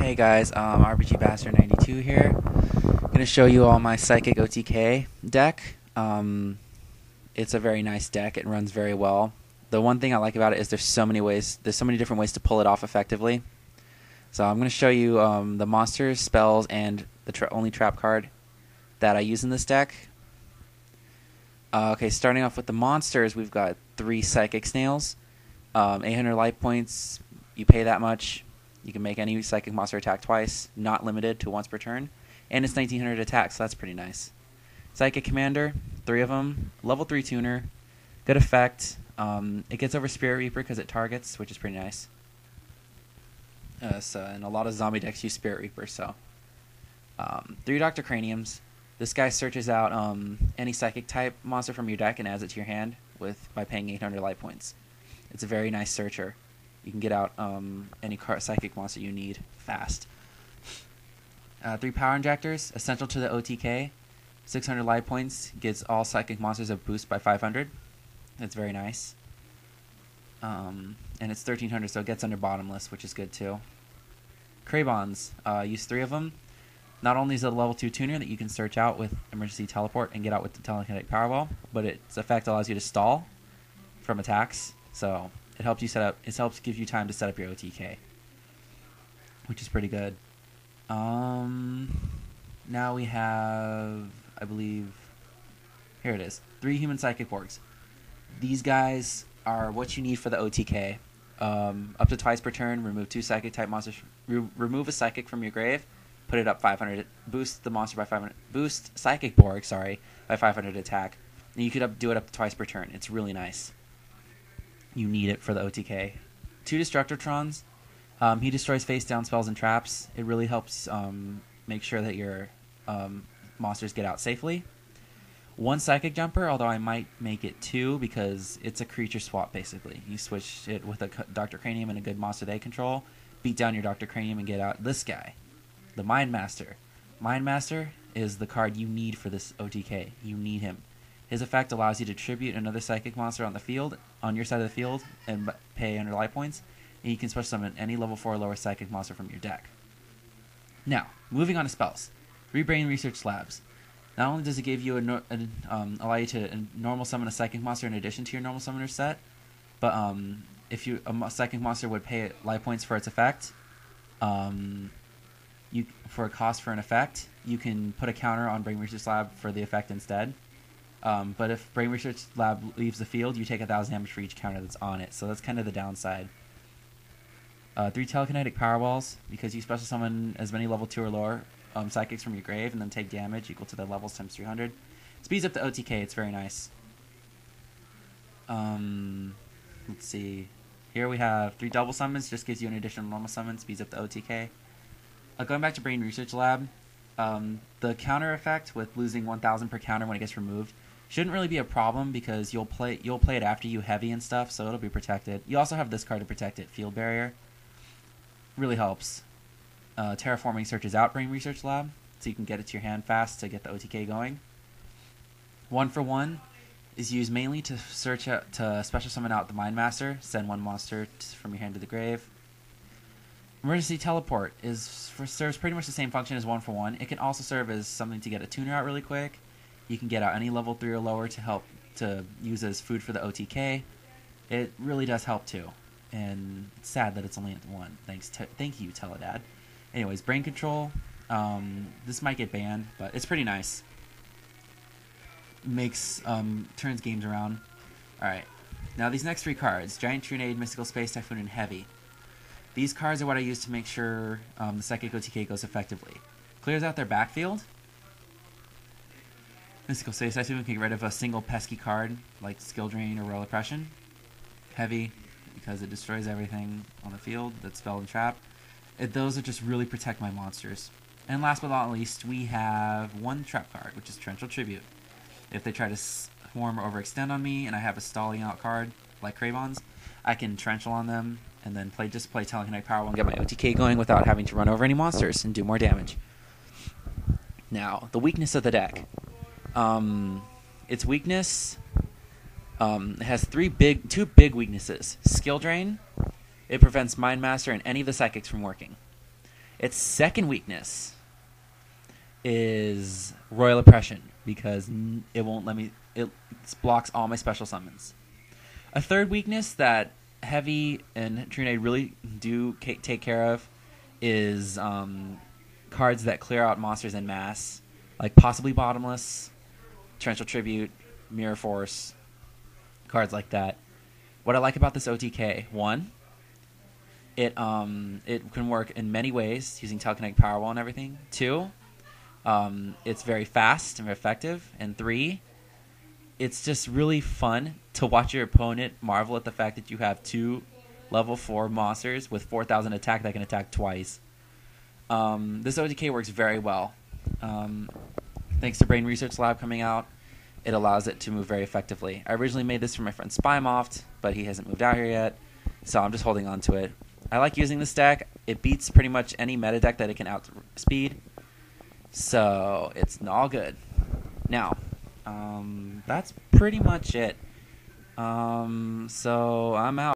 Hey guys, RPG Bastard 92 here. I'm going to show you all my Psychic OTK deck. It's a very nice deck. It runs very well. The one thing I like about it is there's so many different ways to pull it off effectively. So I'm going to show you the monsters, spells, and the only trap card that I use in this deck. Okay, starting off with the monsters, we've got 3 Psychic Snails, 800 life points. You pay that much. You can make any Psychic monster attack twice, not limited to once per turn. And it's 1900 attack, so that's pretty nice. Psychic Commander, 3 of them, level 3 tuner, good effect. It gets over Spirit Reaper because it targets, which is pretty nice. And a lot of zombie decks use Spirit Reaper, so. 3 Doctor Craniums. This guy searches out any Psychic type monster from your deck and adds it to your hand by paying 800 life points. It's a very nice searcher. You can get out any Psychic monster you need fast. 3 Power Injectors, essential to the OTK. 600 life points, gets all Psychic monsters a boost by 500. That's very nice. And it's 1300, so it gets under Bottomless, which is good too. Krebons, use 3 of them. Not only is it a level 2 tuner that you can search out with Emergency Teleport and get out with the Telekinetic Powerball, but its effect allows you to stall from attacks, so it helps give you time to set up your OTK, which is pretty good. Now we have, I believe, here it is, 3 human Psychic Borgs. These guys are what you need for the OTK. Up to twice per turn, remove 2 Psychic type monsters. Remove a Psychic from your grave, put it up 500. Boost the monster by 500. Boost Psychic Borg, by 500 attack. And you could do it up to twice per turn. It's really nice. You need it for the OTK. 2 Destructotrons. He destroys face-down spells and traps. It really helps make sure that your monsters get out safely. 1 Psychic Jumper, although I might make it 2 because it's a creature swap, basically. You switch it with a Doctor Cranium and a good monster they control, beat down your Doctor Cranium and get out this guy, the Mind Master. Mind Master is the card you need for this OTK. You need him. His effect allows you to tribute another Psychic monster on your side of the field, and pay 100 life points. And you can special summon any level 4 or lower Psychic monster from your deck. Now, moving on to spells. 3 Brain Research Labs. Not only does it give you allow you to normal summon a Psychic monster in addition to your normal summoner set, but if a Psychic monster would pay life points for its effect, for a cost for an effect, you can put a counter on Brain Research Lab for the effect instead. But if Brain Research Lab leaves the field, you take 1,000 damage for each counter that's on it. So that's kind of the downside. 3 Telekinetic Powerballs, because you special summon as many level 2 or lower Psychics from your grave and then take damage equal to their levels times 300. Speeds up the OTK, it's very nice. Let's see. Here we have 3 Double Summons, just gives you an additional normal summon, speeds up the OTK. Going back to Brain Research Lab, the counter effect with losing 1,000 per counter when it gets removed shouldn't really be a problem because you'll play it after you heavy and stuff, so it'll be protected. You also have this card to protect it, Field Barrier. Really helps. Terraforming searches out Brain Research Lab, so you can get it to your hand fast to get the OTK going. 1 for 1 is used mainly to special summon out the Mind Master, send 1 monster from your hand to the grave. Emergency Teleport serves pretty much the same function as 1 for 1. It can also serve as something to get a tuner out really quick. You can get out any level 3 or lower to use as food for the OTK. It really does help too. And it's sad that it's only at 1. Thank you, Teledad. Anyways, Brain Control. This might get banned, but it's pretty nice. Turns games around. Alright. Now these next 3 cards, Giant Trunade, Mystical Space, Typhoon, and Heavy. These cards are what I use to make sure the Psychic OTK goes effectively. Clears out their backfield. Mystical Space Typhoon can get rid of a single pesky card like Skill Drain or Royal Oppression. Heavy, because it destroys everything on the field that's spell and trap. Those are just really protect my monsters. And last but not least, we have 1 trap card, which is Torrential Tribute. If they try to swarm or overextend on me and I have a stalling out card like Krebons, I can Torrential on them and then play Telekinetic Power and get my OTK going without having to run over any monsters and do more damage. Now, the weakness of the deck. Its weakness has two big weaknesses. Skill Drain. It prevents Mind Master and any of the Psychics from working. Its second weakness is Royal Oppression, because it won't let me. It blocks all my special summons. A third weakness that Heavy and Trunade really do take care of is cards that clear out monsters en masse, like possibly Bottomless, Torrential Tribute, Mirror Force, cards like that. What I like about this OTK, one, it can work in many ways using Telekinetic Powerball and everything. Two, it's very fast and effective. And three, it's just really fun to watch your opponent marvel at the fact that you have 2 level 4 monsters with 4,000 attack that can attack twice. This OTK works very well. Thanks to Brain Research Lab coming out, it allows it to move very effectively. I originally made this for my friend Spymoft, but he hasn't moved out here yet, so I'm just holding on to it. I like using this deck. It beats pretty much any meta deck that it can outspeed, so it's all good. Now, that's pretty much it. So I'm out.